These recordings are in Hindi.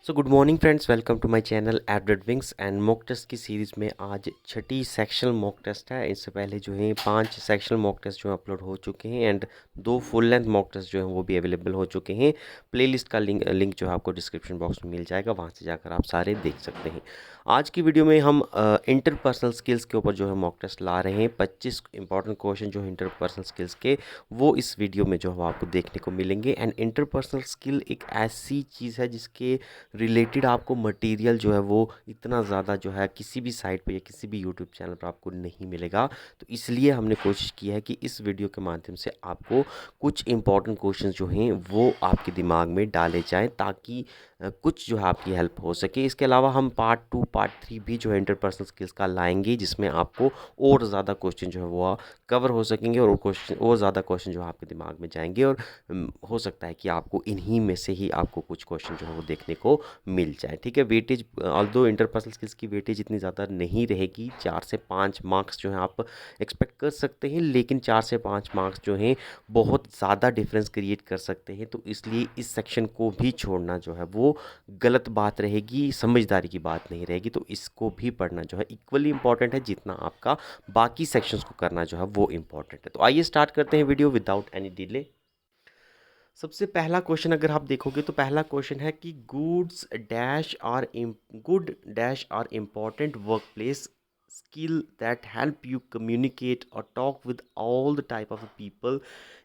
So good morning friends, welcome to my channel Edward Wings and mock test की सीरीज़ में आज छठी सेक्शनल मॉक टेस्ट है। इससे पहले जो है 5 सेक्शनल मॉक टेस्ट जो अपलोड हो चुके हैं and 2 full length mock test जो हैं वो भी अवेलेबल हो चुके हैं। प्लेलिस्ट का लिंक जो है आपको डिस्क्रिप्शन बॉक्स में मिल जाएगा, वहाँ से जाकर आप सारे देख सकते हैं। आज की वीडियो में हम इंटरपर्सनल स्किल्स के ऊपर जो है मॉक टेस्ट ला रहे हैं। 25 इंपॉर्टेंट क्वेश्चन जो है इंटरपर्सनल स्किल्स के, वो इस वीडियो में जो है आपको देखने को मिलेंगे। एंड इंटरपर्सनल स्किल एक ऐसी चीज़ है जिसके रिलेटेड आपको मटेरियल जो है वो इतना ज़्यादा जो है किसी भी साइट पे या किसी भी यूट्यूब चैनल पर आपको नहीं मिलेगा। तो इसलिए हमने कोशिश की है कि इस वीडियो के माध्यम से आपको कुछ इंपॉर्टेंट क्वेश्चन जो हैं वो आपके दिमाग में डाले जाएं, ताकि कुछ जो है आपकी हेल्प हो सके। इसके अलावा हम पार्ट 2 पार्ट 3 भी जो है इंटरपर्सनल स्किल्स का लाएंगे, जिसमें आपको और ज़्यादा क्वेश्चन जो है वो कवर हो सकेंगे और क्वेश्चन और ज़्यादा क्वेश्चन जो है आपके दिमाग में जाएंगे। और हो सकता है कि आपको इन्हीं में से ही आपको कुछ क्वेश्चन जो है वो देखने को मिल जाए। ठीक है, वेटेज ऑल्दो इंटरपर्सनल स्किल्स की वेटेज इतनी ज़्यादा नहीं रहेगी। 4 से 5 मार्क्स जो हैं आप एक्सपेक्ट कर सकते हैं, लेकिन 4 से 5 मार्क्स जो हैं बहुत ज़्यादा डिफरेंस क्रिएट कर सकते हैं। तो इसलिए इस सेक्शन को भी छोड़ना जो है वो गलत बात रहेगी, समझदारी की बात नहीं रहेगी। तो इसको भी पढ़ना जो है इक्वली इंपॉर्टेंट है जितना आपका बाकी सेक्शंस को करना जो है वो इम्पॉर्टेंट है। तो आइए स्टार्ट करते हैं वीडियो विदाउट एनी डिले। सबसे पहला क्वेश्चन अगर आप देखोगे तो पहला क्वेश्चन है कि good dash are important work place skill that help you communicate or talk with all the type of people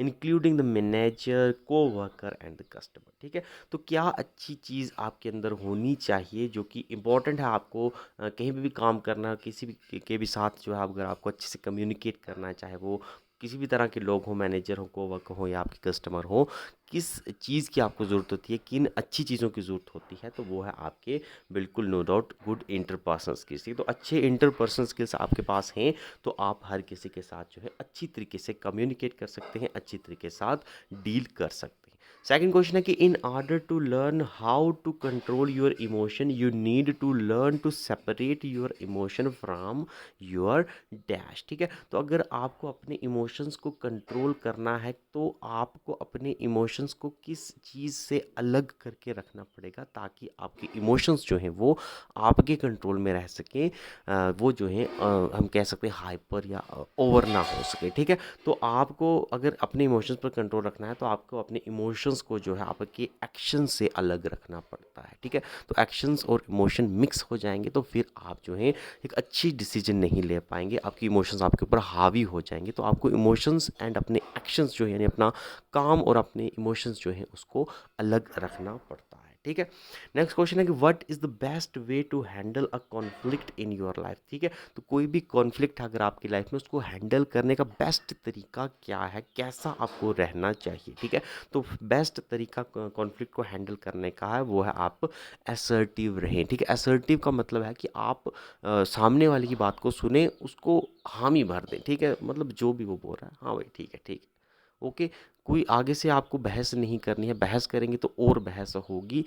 including the manager, co-worker and the customer। ठीक है, तो क्या अच्छी चीज़ आपके अंदर होनी चाहिए जो कि इम्पॉर्टेंट है आपको कहीं भी काम करना, किसी भी के भी साथ जो है अगर आपको अच्छे से कम्युनिकेट करना है, चाहे वो किसी भी तरह के लोग हो, मैनेजर हो, कोवर्कर हो या आपके कस्टमर हो, किस चीज़ की आपको ज़रूरत होती है, किन अच्छी चीज़ों की ज़रूरत होती है, तो वो है आपके बिल्कुल no doubt good interpersonal skills. तो अच्छे इंटरपर्सनल स्किल्स आपके पास हैं तो आप हर किसी के साथ जो है अच्छी तरीके से कम्युनिकेट कर सकते हैं, अच्छी तरीके के साथ डील कर सकते हैं। सेकंड क्वेश्चन है कि in order to learn how to control your emotion you need to learn to separate your emotion from your dash. ठीक है, तो अगर आपको अपने इमोशंस को कंट्रोल करना है तो आपको अपने इमोशंस को किस चीज़ से अलग करके रखना पड़ेगा, ताकि आपके इमोशंस जो हैं वो आपके कंट्रोल में रह सकें। वो जो है हम कह सकते हैं हाइपर या ओवर ना हो सके। ठीक है, तो आपको अगर अपने इमोशंस पर कंट्रोल रखना है तो आपको अपने इमोशंस को जो है आपके एक्शन से अलग रखना पड़ता है। ठीक है, तो एक्शंस और इमोशन मिक्स हो जाएंगे तो फिर आप जो है एक अच्छी डिसीजन नहीं ले पाएंगे, आपकी इमोशंस आपके ऊपर हावी हो जाएंगे। तो आपको इमोशंस एंड अपने एक्शंस जो है यानी अपना काम और अपने इमोशंस जो है उसको अलग रखना पड़ता है। ठीक है, नेक्स्ट क्वेश्चन है कि what is the best way to handle a conflict in your life. ठीक है, तो कोई भी कॉन्फ्लिक्ट अगर आपकी लाइफ में, उसको हैंडल करने का बेस्ट तरीका क्या है, कैसा आपको रहना चाहिए। ठीक है, तो बेस्ट तरीका कॉन्फ्लिक्ट को हैंडल करने का है वो है आप असर्टिव रहें। ठीक है, असर्टिव का मतलब है कि आप सामने वाले की बात को सुने, उसको हामी भर दें। ठीक है, मतलब जो भी वो बोल रहा है, हाँ भाई ठीक है ठीक है ओके। कोई आगे से आपको बहस नहीं करनी है, बहस करेंगे तो और बहस होगी।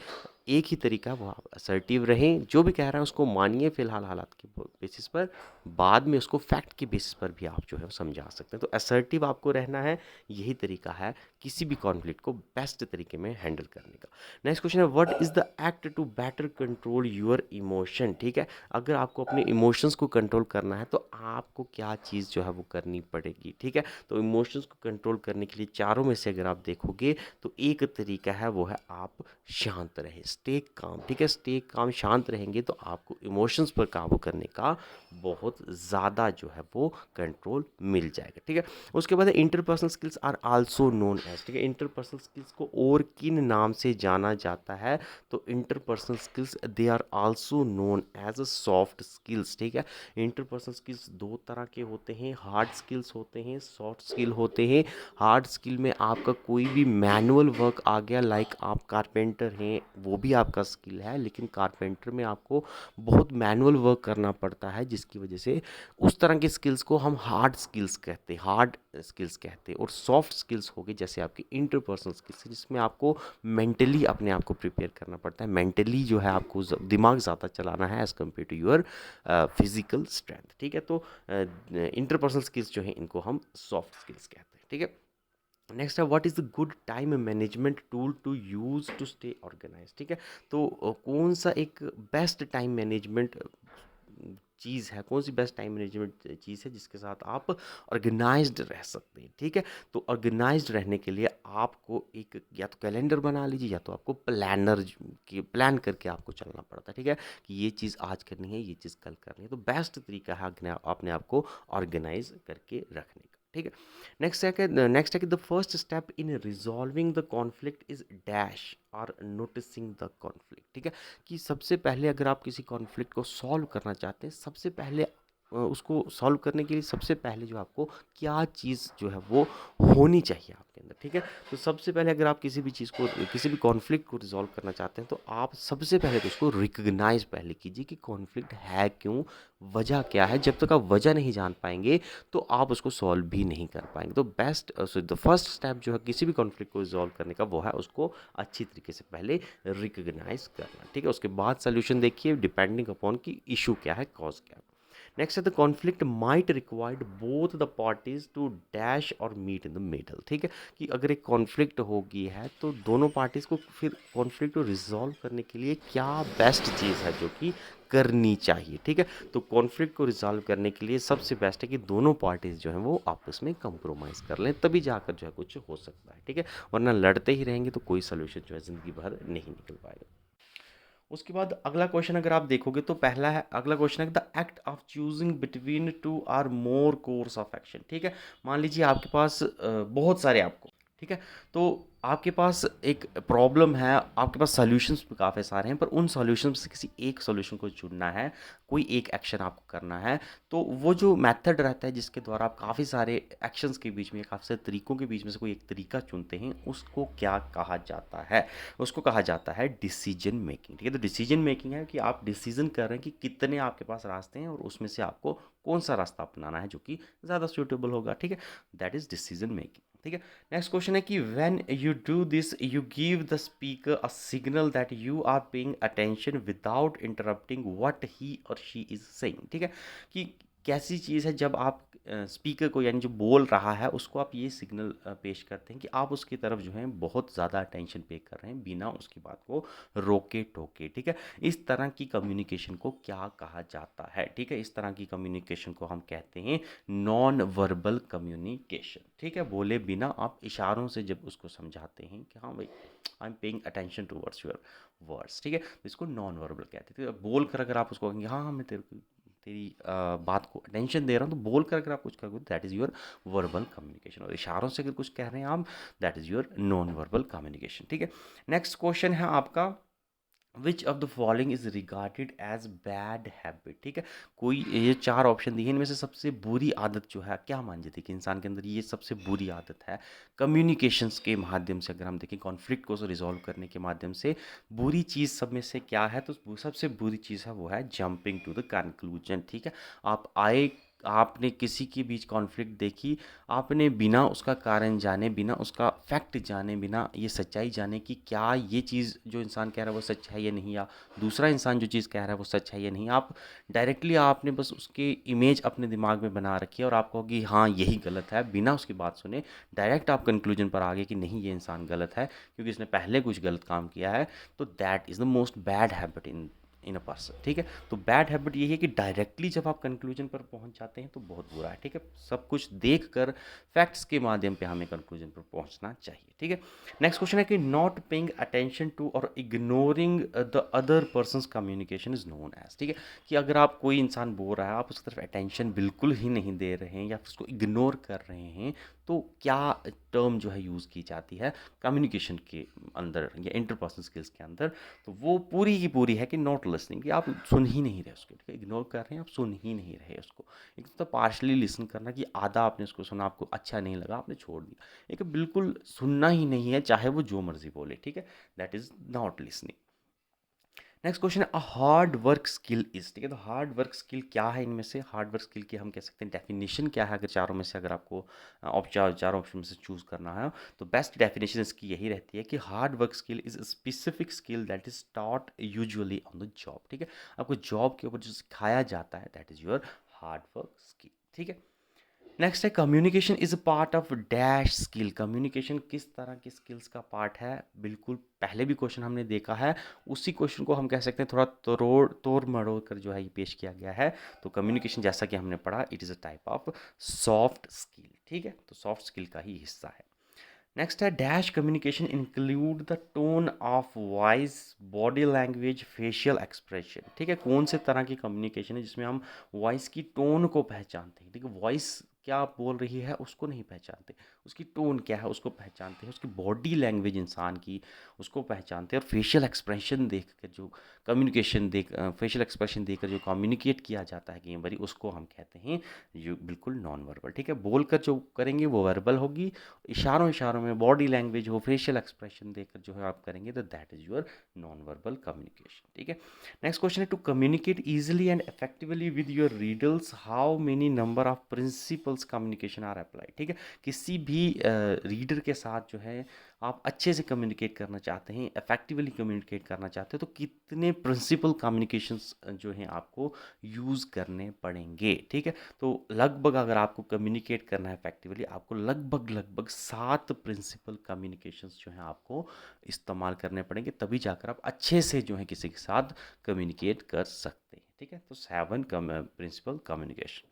एक ही तरीका है वो आप असर्टिव रहें, जो भी कह रहा है उसको मानिए फ़िलहाल हालात के बेसिस पर, बाद में उसको फैक्ट के बेसिस पर भी आप जो है वो समझा सकते हैं। तो असर्टिव आपको रहना है, यही तरीका है किसी भी कॉन्फ्लिक्ट को बेस्ट तरीके में हैंडल करने का। नेक्स्ट क्वेश्चन है what is the act to better control your emotion. ठीक है, अगर आपको अपने इमोशंस को कंट्रोल करना है तो आपको क्या चीज़ जो है वो करनी पड़ेगी। ठीक है, तो इमोशंस को कंट्रोल करने के लिए चारों में से अगर आप देखोगे तो एक तरीका है वो है आप शांत रहें, स्टे काम। ठीक है, स्टे काम, शांत रहेंगे तो आपको इमोशंस पर काबू करने का बहुत ज़्यादा जो है वो कंट्रोल मिल जाएगा। ठीक है, उसके बाद interpersonal skills are also known as. ठीक है, इंटरपर्सनल स्किल्स को और किन नाम से जाना जाता है, तो interpersonal skills they are also known as a soft skills. ठीक है, इंटरपर्सनल स्किल्स दो तरह के होते हैं, हार्ड स्किल्स होते हैं, सॉफ्ट स्किल होते हैं। हार्ड स्किल में आपका कोई भी मैनुअल वर्क आ गया, लाइक आप कारपेंटर हैं, वो भी आपका स्किल है, लेकिन कारपेंटर में आपको बहुत मैनुअल वर्क करना पड़ता है, जिसकी वजह से उस तरह के स्किल्स को हम हार्ड स्किल्स कहते हैं, हार्ड स्किल्स कहते हैं। और सॉफ्ट स्किल्स हो गई जैसे आपकी इंटरपर्सनल स्किल्स, जिसमें आपको मेंटली अपने आप को प्रिपेयर करना पड़ता है, मेंटली जो है आपको दिमाग ज़्यादा चलाना है as compare to your physical strength. ठीक है, तो इंटरपर्सनल स्किल्स जो है इनको हम सॉफ्ट स्किल्स कहते हैं। ठीक है, नेक्स्ट है what is the good time management tool to use to stay organise. ठीक है, तो कौन सा एक बेस्ट टाइम मैनेजमेंट चीज़ है, कौन सी बेस्ट टाइम मैनेजमेंट चीज़ है जिसके साथ आप ऑर्गेनाइज्ड रह सकते हैं। ठीक है, तो ऑर्गेनाइज्ड रहने के लिए आपको एक या तो कैलेंडर बना लीजिए या तो आपको प्लानर की प्लान करके आपको चलना पड़ता है। ठीक है, कि ये चीज़ आज करनी है, ये चीज़ कल करनी है, तो बेस्ट तरीका है अपने आप को ऑर्गेनाइज करके रखने का। ठीक है, नेक्स्ट है कि the first step in resolving the conflict is dash और नोटिसिंग द कॉन्फ्लिक्ट। ठीक है, कि सबसे पहले अगर आप किसी कॉन्फ्लिक्ट को सॉल्व करना चाहते हैं, सबसे पहले उसको सॉल्व करने के लिए सबसे पहले जो आपको क्या चीज़ जो है वो होनी चाहिए आपके अंदर। ठीक है, तो सबसे पहले अगर आप किसी भी चीज़ को, किसी भी कॉन्फ्लिक्ट को रिजॉल्व करना चाहते हैं, तो आप सबसे पहले तो उसको रिकग्नाइज पहले कीजिए कि कॉन्फ्लिक्ट है क्यों, वजह क्या है। जब तक आप वजह नहीं जान पाएंगे तो आप उसको सॉल्व भी नहीं कर पाएंगे। तो द फर्स्ट स्टेप जो है किसी भी कॉन्फ्लिक्ट को रिजॉल्व करने का, वो है उसको अच्छी तरीके से पहले रिकग्नाइज करना। ठीक है, उसके बाद सोल्यूशन देखिए डिपेंडिंग अपॉन कि इशू क्या है, कॉज क्या है। नेक्स्ट है the conflict might required both the parties to dash और मीट इन द मिडल। ठीक है, कि अगर एक कॉन्फ्लिक्ट होगी है तो दोनों पार्टीज को फिर कॉन्फ्लिक्ट को रिजॉल्व करने के लिए क्या बेस्ट चीज़ है जो कि करनी चाहिए। ठीक है, तो कॉन्फ्लिक्ट को रिजॉल्व करने के लिए सबसे बेस्ट है कि दोनों पार्टीज जो हैं वो आपस में कंप्रोमाइज़ कर लें, तभी जाकर जो है कुछ हो सकता है। ठीक है, वरना लड़ते ही रहेंगे तो कोई सोल्यूशन जो है ज़िंदगी भर नहीं निकल पाएगा। उसके बाद अगला क्वेश्चन अगर आप देखोगे तो पहला है, अगला क्वेश्चन है the act of choosing between two or more course of action. ठीक है, मान लीजिए आपके पास बहुत सारे आपको, ठीक है, तो आपके पास एक प्रॉब्लम है, आपके पास सॉल्यूशंस भी काफ़ी सारे हैं, पर उन सॉल्यूशंस से किसी एक सॉल्यूशन को चुनना है, कोई एक एक्शन आपको करना है। तो वो जो मेथड रहता है जिसके द्वारा आप काफ़ी सारे एक्शंस के बीच में, काफ़ी सारे तरीकों के बीच में से कोई एक तरीका चुनते हैं, उसको क्या कहा जाता है? उसको कहा जाता है डिसीजन मेकिंग। ठीक है, तो डिसीजन मेकिंग है कि आप डिसीजन कर रहे हैं कि कितने आपके पास रास्ते हैं और उसमें से आपको कौन सा रास्ता अपनाना है जो कि ज़्यादा सूटेबल होगा। ठीक है, दैट इज डिसीजन मेकिंग। ठीक है, नेक्स्ट क्वेश्चन है कि when you do this you give the speaker a signal that you are paying attention without interrupting what he और शी इज सेइंग। ठीक है, कि कैसी चीज़ है जब आप स्पीकर को, यानी जो बोल रहा है उसको आप ये सिग्नल पेश करते हैं कि आप उसकी तरफ जो है बहुत ज़्यादा अटेंशन पे कर रहे हैं बिना उसकी बात को रोके टोके। ठीक है, इस तरह की कम्युनिकेशन को क्या कहा जाता है? ठीक है, इस तरह की कम्युनिकेशन को हम कहते हैं नॉन वर्बल कम्युनिकेशन। ठीक है, बोले बिना आप इशारों से जब उसको समझाते हैं कि हाँ भाई I am paying attention towards your words. ठीक है, तो इसको नॉन वर्बल कहते हैं। तो बोल कर अगर आप उसको कहेंगे हाँ हाँ मैं तेरी बात को अटेंशन दे रहा हूँ, तो बोल कर अगर आप कुछ करोगे that is your verbal communication. और इशारों से अगर कुछ कह रहे हैं आप, that is your non verbal communication. ठीक है, नेक्स्ट क्वेश्चन है आपका which of the following is regarded as bad habit. ठीक है, कोई ये चार ऑप्शन दिए, इनमें से सबसे बुरी आदत जो है, क्या मान जाती है कि इंसान के अंदर ये सबसे बुरी आदत है कम्युनिकेशंस के माध्यम से, अगर हम देखें कॉन्फ्लिक्ट को रिजॉल्व करने के माध्यम से, बुरी चीज़ सब में से क्या है, तो सबसे बुरी चीज़ है वो है जंपिंग टू द कंक्लूजन। ठीक है, आप आए, आपने किसी के बीच कॉन्फ्लिक्ट देखी, आपने बिना उसका कारण जाने, बिना उसका फैक्ट जाने, बिना ये सच्चाई जाने कि क्या ये चीज़ जो इंसान कह रहा है वो सच है या नहीं, या दूसरा इंसान जो चीज़ कह रहा है वो सच है या नहीं, आप डायरेक्टली आपने बस उसकी इमेज अपने दिमाग में बना रखी है और आप कहोगे हाँ यही गलत है, बिना उसकी बात सुने डायरेक्ट आप कंक्लूजन पर आ गए कि नहीं ये इंसान गलत है क्योंकि इसने पहले कुछ गलत काम किया है। तो that is the most bad habit in a person. ठीक है, तो बैड हैबिट यही है कि डायरेक्टली जब आप कंक्लूजन पर पहुंच जाते हैं तो बहुत बुरा है। ठीक है, सब कुछ देख कर फैक्ट्स के माध्यम पे हमें कंक्लूजन पर पहुंचना चाहिए। ठीक है, नेक्स्ट क्वेश्चन है कि नॉट पेइंग अटेंशन टू और ignoring the other person's communication is known as. ठीक है, कि अगर आप कोई इंसान बोल रहा है, आप उसकी तरफ अटेंशन बिल्कुल ही नहीं दे रहे हैं या फिर उसको इग्नोर कर रहे हैं, तो क्या टर्म जो है यूज़ की जाती है कम्युनिकेशन के अंदर या इंटरपर्सनल स्किल्स के अंदर, तो वो पूरी की पूरी है कि नॉट लिसनिंग, कि आप सुन ही नहीं रहे उसको। ठीक है, इग्नोर कर रहे हैं, आप सुन ही नहीं रहे उसको। एक तो पार्शली लिसन करना कि आधा आपने उसको सुना, आपको अच्छा नहीं लगा, आपने छोड़ दिया। एक बिल्कुल सुनना ही नहीं है, चाहे वो जो मर्जी बोले। ठीक है, that is not listening. Next question है a hard work skill is. ठीक है, तो हार्ड वर्क स्किल क्या है, इनमें से हार्ड वर्क स्किल की हम कह सकते हैं डेफिनेशन क्या है, अगर चारों में से अगर आपको चारों ऑप्शन में से चूज करना है, तो बेस्ट डेफिनेशन इसकी यही रहती है कि hard work skill is specific skill that is taught usually on the job. ठीक है, आपको जॉब के ऊपर जो सिखाया जाता है that is your hard work skill. ठीक है, नेक्स्ट है communication is a part of dash skill. Communication किस तरह की स्किल्स का पार्ट है, बिल्कुल पहले भी क्वेश्चन हमने देखा है, उसी क्वेश्चन को हम कह सकते हैं थोड़ा तोड़ मरोड़ कर जो है ये पेश किया गया है। तो कम्युनिकेशन जैसा कि हमने पढ़ा, it is a type of soft skill, ठीक है, तो सॉफ्ट स्किल का ही हिस्सा है। नेक्स्ट है dash communication include the tone of voice, body language, facial expression, ठीक है, कौन से तरह की कम्युनिकेशन है जिसमें हम वॉइस की टोन को पहचानते हैं, ठीक है, वॉइस क्या बोल रही है उसको नहीं पहचानते, उसकी टोन क्या है उसको पहचानते हैं, उसकी बॉडी लैंग्वेज इंसान की उसको पहचानते हैं, और फेशियल एक्सप्रेशन देख कर जो कम्युनिकेशन देख फेशियल एक्सप्रेशन देकर जो कम्युनिकेट किया जाता है कई बार, उसको हम कहते हैं जो बिल्कुल नॉन वर्बल, ठीक है, बोलकर जो करेंगे वो वर्बल होगी, इशारों इशारों में बॉडी लैंग्वेज हो, फेशियल एक्सप्रेशन देकर जो है आप करेंगे तो that is your non verbal communication, ठीक है। नेक्स्ट क्वेश्चन है to communicate easily and effectively with your readers how many number of principles communication are apply, ठीक है, किसी भी रीडर के साथ जो है आप अच्छे से कम्युनिकेट करना चाहते हैं, इफेक्टिवली कम्युनिकेट करना चाहते हैं, तो कितने प्रिंसिपल कम्युनिकेशंस जो हैं आपको यूज़ करने पड़ेंगे, ठीक है। तो लगभग अगर आपको कम्युनिकेट करना है इफेक्टिवली, आपको लगभग लगभग 7 प्रिंसिपल कम्युनिकेशंस जो हैं आपको इस्तेमाल करने पड़ेंगे, तभी जाकर आप अच्छे से जो है किसी के साथ कम्युनिकेट कर सकते हैं, ठीक है। तो 7 प्रिंसिपल कम्युनिकेशन।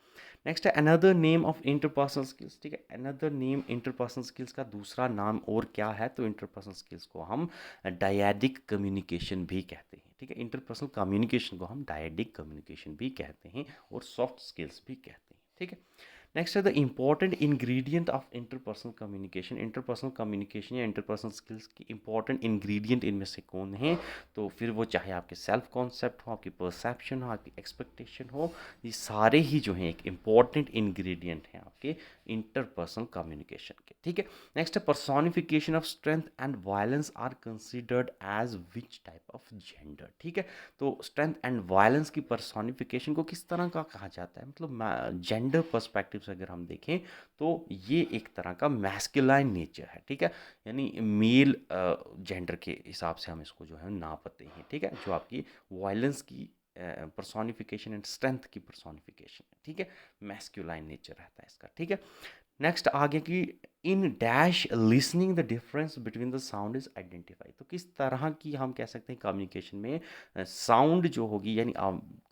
नेक्स्ट है another name of interpersonal skills, ठीक है, अनदर नेम इंटरपर्सनल स्किल्स का दूसरा नाम और क्या है, तो इंटरपर्सनल स्किल्स को हम डायडिक कम्युनिकेशन भी कहते हैं, ठीक है, इंटरपर्सनल कम्युनिकेशन को हम डायडिक कम्युनिकेशन भी कहते हैं और सॉफ्ट स्किल्स भी कहते हैं, ठीक है। नेक्स्ट है the important ingredient of interpersonal communication, interpersonal communication या इंटरपर्सनल स्किल्स की इंपॉर्टेंट इंग्रेडिएंट इनमें से कौन है, तो फिर वो चाहे आपके सेल्फ कॉन्सेप्ट हो, आपकी परसेप्शन हो, आपकी एक्सपेक्टेशन हो, ये सारे ही जो हैं एक इम्पॉर्टेंट इंग्रेडिएंट हैं आपके इंटरपर्सनल कम्युनिकेशन के, ठीक है। नेक्स्ट है personification of strength and violence are considered as which type of gender, ठीक है, तो स्ट्रेंथ एंड वायलेंस की पर्सोनिफिकेशन को किस तरह का कहा जाता है, मतलब जेंडर पर्सपेक्टिव से अगर हम देखें तो ये एक तरह का मैस्कुलाइन नेचर है, ठीक है, यानी मेल जेंडर के हिसाब से हम इसको जो है नापते हैं, ठीक है, जो आपकी वायलेंस की पर्सोनिफिकेशन एंड स्ट्रेंथ की पर्सोनिफिकेशन है, ठीक है, मैस्कुलाइन नेचर रहता है इसका, ठीक है। नेक्स्ट आगे की in dash listening the difference between the sound is identify, तो किस तरह की हम कह सकते हैं कम्युनिकेशन में साउंड जो होगी, यानी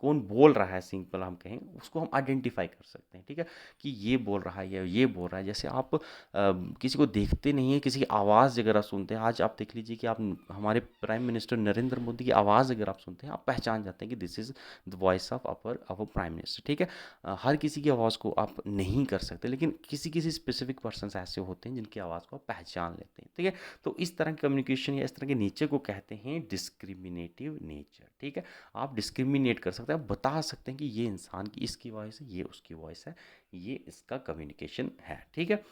कौन बोल रहा है, सिंपल हम कहें उसको हम आइडेंटिफाई कर सकते हैं, ठीक है, कि ये बोल रहा है या ये बोल रहा है, जैसे आप किसी को देखते नहीं है, किसी की आवाज़ अगर आप सुनते हैं, आज आप देख लीजिए कि आप हमारे प्राइम मिनिस्टर नरेंद्र मोदी की आवाज़ अगर आप सुनते हैं, आप पहचान जाते हैं कि this is the voice of our prime minister, ठीक है। हर किसी की आवाज़ को आप नहीं कर सकते, लेकिन किसी किसी स्पेसिफिक पर्सन्स ऐसे होते हैं जिनकी आवाज़ को आप पहचान लेते हैं, ठीक है। तो इस तरह की कम्युनिकेशन या इस तरह के नेचर को कहते हैं डिस्क्रिमिनेटिव नेचर, ठीक है। आप डिस्क्रिमिनेट कर सकते हैं, आप बता सकते हैं कि ये इंसान की इसकी वॉइस है, ये उसकी वॉइस है, ये इसका कम्युनिकेशन है, ठीक है।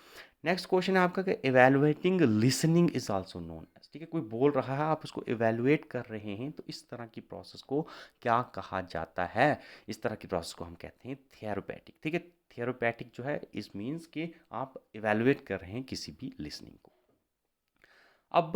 नेक्स्ट क्वेश्चन है आपका कि evaluating listening is also known as, ठीक है, कोई बोल रहा है आप उसको एवेलुएट कर रहे हैं, तो इस तरह की प्रोसेस को क्या कहा जाता है, इस तरह की प्रोसेस को हम कहते हैं थेरोपैटिक, ठीक है। थेरोपैटिक जो है इस मीन्स कि आप एवेलुएट कर रहे हैं किसी भी लिसनिंग को। अब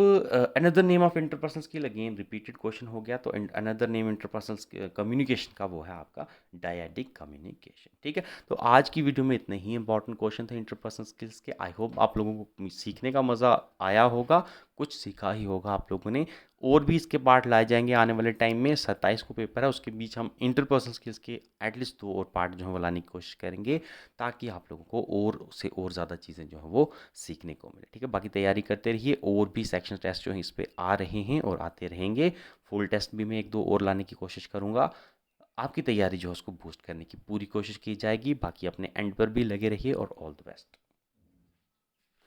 another name of interpersonal skill, again repeated question हो गया, तो अनदर नेम इंटरपर्सनल कम्युनिकेशन का वो है आपका डायडिक कम्युनिकेशन, ठीक है। तो आज की वीडियो में इतने ही इंपॉर्टेंट क्वेश्चन थे इंटरपर्सनल स्किल्स के। आई होप आप लोगों को सीखने का मज़ा आया होगा, कुछ सीखा ही होगा आप लोगों ने। और भी इसके पार्ट लाए जाएंगे आने वाले टाइम में, 27 को पेपर है, उसके बीच हम इंटरपर्सनल स्किल्स के एटलीस्ट 2 और पार्ट जो है वो लाने की कोशिश करेंगे, ताकि आप लोगों को और से और ज़्यादा चीज़ें जो है वो सीखने को मिले, ठीक है। बाकी तैयारी करते रहिए, और भी सेक्शन टेस्ट जो है इस पे आ रहे हैं और आते रहेंगे, फुल टेस्ट भी मैं 1-2 और लाने की कोशिश करूँगा। आपकी तैयारी जो है उसको बूस्ट करने की पूरी कोशिश की जाएगी। बाकी अपने एंड पर भी लगे रहिए और ऑल द बेस्ट।